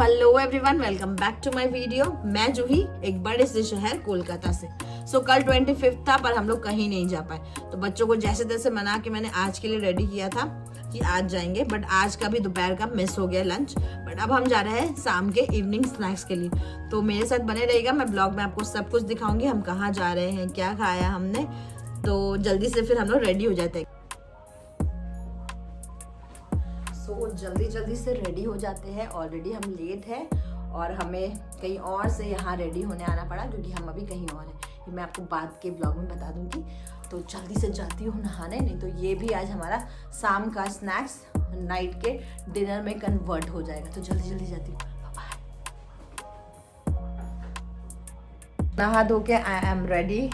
Hello everyone, welcome back to my video. मैं जूही एक बड़े से शहर कोलकाता से। कल 25 था पर हम लोग कहीं नहीं जा पाए, तो बच्चों को जैसे तैसे मना के मैंने आज के लिए रेडी किया था कि आज जाएंगे, बट आज का भी दोपहर का मिस हो गया लंच। बट अब हम जा रहे हैं शाम के इवनिंग स्नैक्स के लिए, तो मेरे साथ बने रहेगा। मैं ब्लॉग में आपको सब कुछ दिखाऊंगी, हम कहाँ जा रहे हैं, क्या खाया हमने। तो जल्दी से फिर हम लोग रेडी हो जाते हैं। जल्दी से रेडी हो जाते हैं। ऑलरेडी हम लेट हैं और हमें कहीं और से यहाँ रेडी होने आना पड़ा, क्योंकि हम अभी कहीं और हैं। ये मैं आपको बाद के ब्लॉग में बता दूंगी। तो जल्दी से जाती हूँ नहाने, नहीं तो ये भी आज हमारा शाम का स्नैक्स नाइट के डिनर में कन्वर्ट हो जाएगा। तो जल्दी जाती हूँ। नहा धो के आई एम रेडी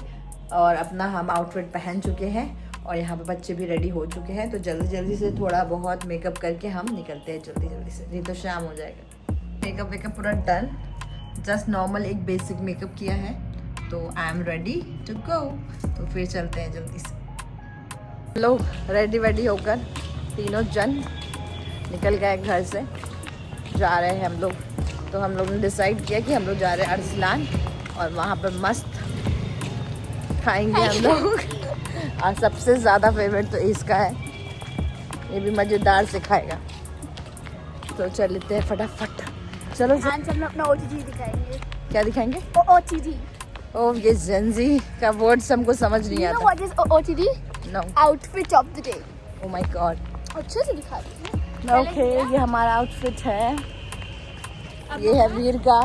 और अपना हम आउटफिट पहन चुके हैं और यहाँ पे बच्चे भी रेडी हो चुके हैं। तो जल्दी से थोड़ा बहुत मेकअप करके हम निकलते हैं जल्दी से, नहीं तो शाम हो जाएगा। मेकअप पूरा डन, जस्ट नॉर्मल एक बेसिक मेकअप किया है, तो I am ready to go. तो फिर चलते हैं जल्दी से। लोग रेडी होकर तीनों जन निकल गए घर से, जा रहे हैं हम लोग। तो हम लोग ने डिसाइड किया कि हम लोग जा रहे हैं अरसलान और वहाँ पर मस्त खाएंगे हम लोग। और सबसे ज़्यादा फेवरेट तो इसका है, ये भी मज़ेदार से खाएगा। तो चल लेते हैं फटाफट, चलो। हम अपना OTD दिखाएंगे। क्या दिखाएंगे? OTD। ओह, ये जेंजी का वर्ड्स हमको समझ नहीं आता। What is OTD? No. Outfit of the day. Oh my God. अच्छे से दिखा दीजिए। ओके, ये हमारा आउटफिट है। ये है वीर का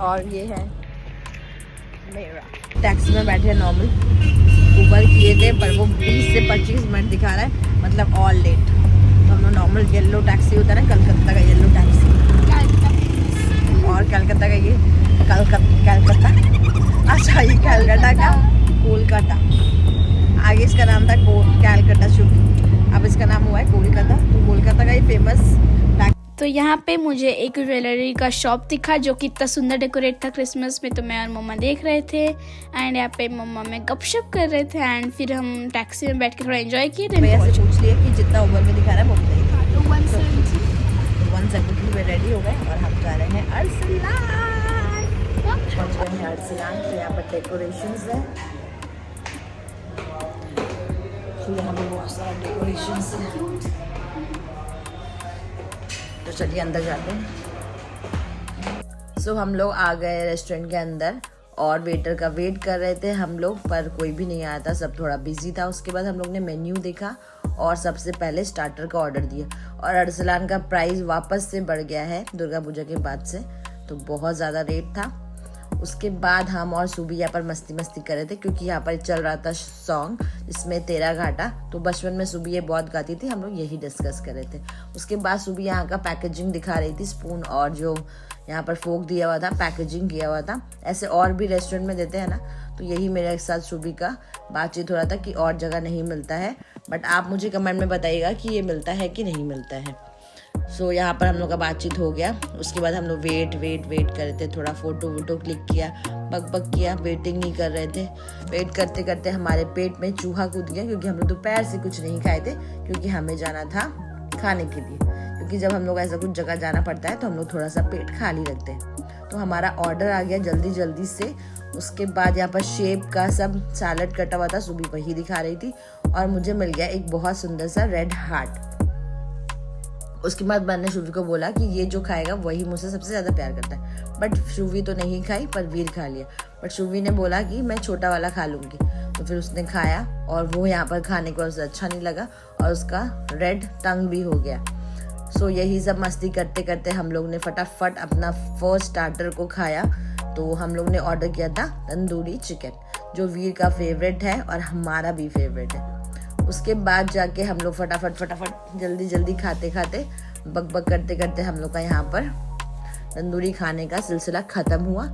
और ये है मेरा। टैक्सी में बैठे नॉर्मल, ऊबर किए थे पर वो 20 से 25 मिनट दिखा रहा है, मतलब ऑल लेट। तो हम लोग नॉर्मल येलो टैक्सी होता है ना, कलकत्ता का येलो टैक्सी, और कलकत्ता का ये कलकत्ता, अच्छा ये कलकत्ता का कोलकाता। आगे इसका नाम था कैलकटा शुरू, अब इसका नाम हुआ है कोलकाता। तो कोलकाता का ये फेमस। तो यहाँ पे मुझे एक ज्वेलरी का शॉप दिखा जो कि इतना सुंदर डेकोरेट था क्रिसमस में। तो मैं और मम्मा देख रहे थे एंड यहाँ पे मम्मा में गपशप कर रहे थे एंड फिर हम टैक्सी में बैठ के थोड़ा एंजॉय किए। ऐसे पूछ लिया कि जितना ऊबर में दिखा रहा है वो बताइए। तो 170 में रेडी हो गए और हम जा रहे हैं अरसलान। पहुंच गए हैं अरसलान। तो यहाँ पर डेकोरेशंस है, तो यहाँ पर बहुत सारा डेकोरेशंस है। तो चलिए अंदर जाते हैं। सो हम लोग आ गए रेस्टोरेंट के अंदर और वेटर का वेट कर रहे थे हम लोग, पर कोई भी नहीं आया था, सब थोड़ा बिजी था। उसके बाद हम लोग ने मेन्यू देखा और सबसे पहले स्टार्टर का ऑर्डर दिया। और अरसलान का प्राइस वापस से बढ़ गया है दुर्गा पूजा के बाद से, तो बहुत ज़्यादा रेट था। उसके बाद हम और सुबी यहाँ पर मस्ती कर रहे थे, क्योंकि यहाँ पर चल रहा था सॉन्ग जिसमें तेरा घाटा। तो बचपन में सुबी ये बहुत गाती थी, हम लोग यही डिस्कस कर रहे थे। उसके बाद सुबी यहाँ का पैकेजिंग दिखा रही थी, स्पून और जो यहाँ पर फोक दिया हुआ था, पैकेजिंग किया हुआ था। ऐसे और भी रेस्टोरेंट में देते हैं ना, तो यही मेरे साथ सुबी का बातचीत हो रहा था कि और जगह नहीं मिलता है। बट आप मुझे कमेंट में बताइएगा कि ये मिलता है कि नहीं मिलता है। सो यहाँ पर हम लोग का बातचीत हो गया। उसके बाद हम लोग वेट कर रहे थे, थोड़ा फोटो क्लिक किया, बक किया, वेटिंग नहीं कर रहे थे। वेट करते हमारे पेट में चूहा कूद गया, क्योंकि हम लोग दोपहर से कुछ नहीं खाए थे, क्योंकि हमें जाना था खाने के लिए। क्योंकि जब हम लोग ऐसा कुछ जगह जाना पड़ता है तो हम लोग थोड़ा सा पेट खाली रखते हैं। तो हमारा ऑर्डर आ गया जल्दी से। उसके बाद यहाँ पर शेप का सब सैलड कटा हुआ था, सुबह वही दिखा रही थी, और मुझे मिल गया एक बहुत सुंदर सा रेड हार्ट। उसके बाद मैंने शुभी को बोला कि ये जो खाएगा वही मुझसे सबसे ज़्यादा प्यार करता है। बट शुभी तो नहीं खाई, पर वीर खा लिया। बट शुभी ने बोला कि मैं छोटा वाला खा लूँगी, तो फिर उसने खाया और वो यहाँ पर खाने को उसे अच्छा नहीं लगा और उसका रेड टंग भी हो गया। सो यही सब मस्ती करते हम लोग ने फटाफट अपना फर्स्ट स्टार्टर को खाया। तो हम लोग ने ऑर्डर किया था तंदूरी चिकन, जो वीर का फेवरेट है और हमारा भी फेवरेट है। उसके बाद जाके हम लोग फटाफट जल्दी खाते बक करते हम लोग का यहाँ पर तंदूरी खाने का सिलसिला खत्म हुआ।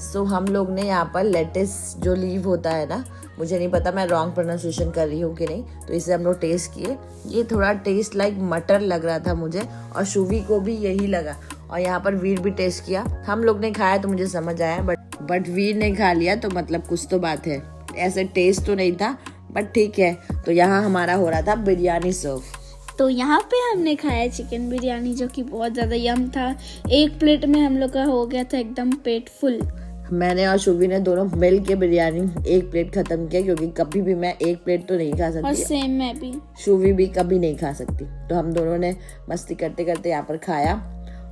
सो हम लोग ने यहाँ पर लेटिस जो लीव होता है ना, मुझे नहीं पता मैं रॉन्ग प्रोनाउंसिएशन कर रही हूँ कि नहीं, तो इसे हम लोग टेस्ट किए। ये थोड़ा टेस्ट लाइक मटर लग रहा था मुझे, और शुभी को भी यही लगा। और यहाँ पर वीर भी टेस्ट किया। हम लोग ने खाया तो मुझे समझ आया, बट वीर ने खा लिया, तो मतलब कुछ तो बात है। ऐसे टेस्ट तो नहीं था, बट ठीक है। तो यहाँ हमारा हो रहा था बिरयानी सर्व। तो यहाँ पे हमने खाया चिकन बिरयानी जो कि बहुत ज़्यादा यम था। एक प्लेट में हम लोग का हो गया था एकदम पेट फुल। मैंने और शुभी ने दोनों मिल के बिरयानी एक प्लेट खत्म किया, क्योंकि कभी भी मैं एक प्लेट तो नहीं खा और सकती, सेम मैं भी, शुभी भी कभी नहीं खा सकती। तो हम दोनों ने मस्ती करते करते यहाँ पर खाया।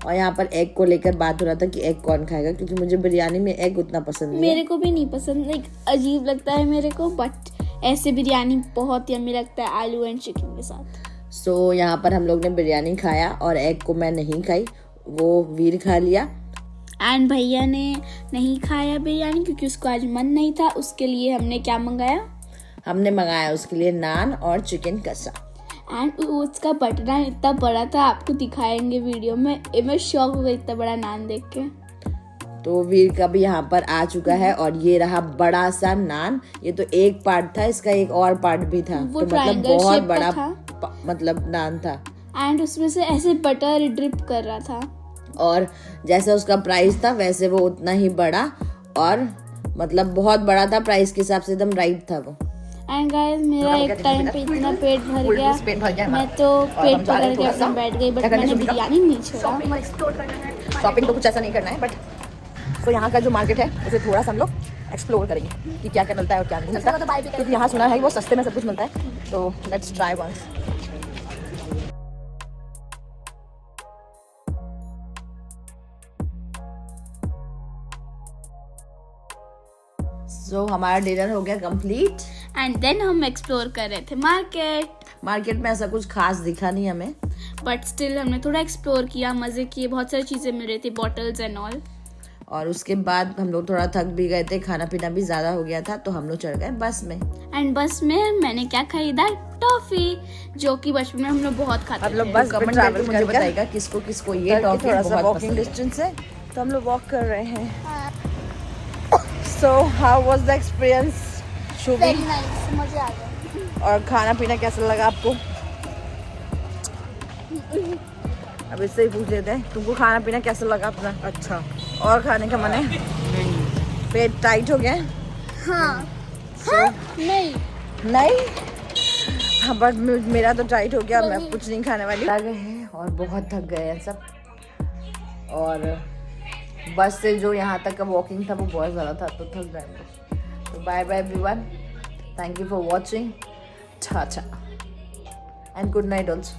और यहाँ पर एग को लेकर बात हो रहा था कि एग कौन खाएगा, क्योंकि मुझे बिरयानी में एग उतना पसंद नहीं है। मेरे को भी नहीं पसंद, एक अजीब लगता है मेरे को, बट ऐसे बिरयानी बहुत यम्मी लगता है आलू एंड चिकन के साथ। सो यहाँ पर हम लोग ने बिरयानी खाया और एग को मैं नहीं खाई, वो वीर खा लिया। एंड भैया ने नहीं खाया बिरयानी क्योंकि उसको आज मन नहीं था। उसके लिए हमने क्या मंगाया? हमने मंगाया उसके लिए नान और चिकन कसा। एंड उसका बटर नान इतना बड़ा था, आपको दिखाएंगे वीडियो में। मैं शॉक हो गई इतना बड़ा नान देख के। तो वीर का भी यहाँ पर आ चुका है और ये रहा बड़ा सा नान। ये तो एक पार्ट था, इसका एक और पार्ट भी था, वो तो मतलब triangle बहुत shape का बड़ा था। मतलब नान था। एंड उसमें से ऐसे बटर ड्रिप कर रहा था। और जैसा उसका प्राइस था वैसे वो उतना ही बड़ा, और मतलब बहुत बड़ा था प्राइस के हिसाब से, एकदम राइट था वो। एंड गाइस मेरा एक टाइम पे इतना पेट भर गया, मैं तो पेट पकड़ के अपना बैठ गई, बट मैंने बिरयानी नहीं छोड़ा। शॉपिंग तो कुछ ऐसा नहीं करना है, बट तो यहाँ का जो मार्केट है उसे थोड़ा सा हम लोग एक्सप्लोर करेंगे कि क्या क्या मिलता है और क्या नहीं मिलता, क्योंकि यहाँ सुना है वो सस्ते में सब कुछ मिलता है। तो लेट्स ट्राई वंस। सो हमारा डिनर हो गया कंप्लीट। एंड देन हम एक्सप्लोर कर रहे थे मार्केट में ऐसा कुछ खास दिखा नहीं हमें, बट स्टिल हमने थोड़ा एक्सप्लोर किया, मजे किए, बहुत सारी चीजें मिल रही थी, बॉटल्स एंड ऑल। और उसके बाद हम लोग थोड़ा थक भी गए थे, खाना पीना भी ज्यादा हो गया था, तो हम लोग चढ़ गए बस में। एंड बस में मैंने क्या खरीदा? टॉफी, जो कि बचपन में हम लोग बहुत खाते थे। आप लोग बस में ट्रैवल करके बताइएगा किसको किसको ये टॉफी थोड़ा सा बहुत वॉकिंग पसंद है। डिस्टेंस है, तो हम लोग वॉक कर रहे हैं। So how was the experience Shubhi? मजा आ गया। और खाना पीना कैसा लगा आपको? अब इससे ही पूछ लेते हैं, तुमको खाना पीना कैसा लगा अपना? अच्छा, और खाने का मन है? पेट टाइट हो गया? हाँ। नहीं हाँ, बट मेरा तो टाइट हो गया, मैं कुछ नहीं खाने वाली। आ गए हैं और बहुत थक गए हैं सब, और बस से जो यहाँ तक का वॉकिंग था वो बहुत ज़्यादा था, तो थक गए हम। तो bye bye everyone, thank you for watching, tata and good night also.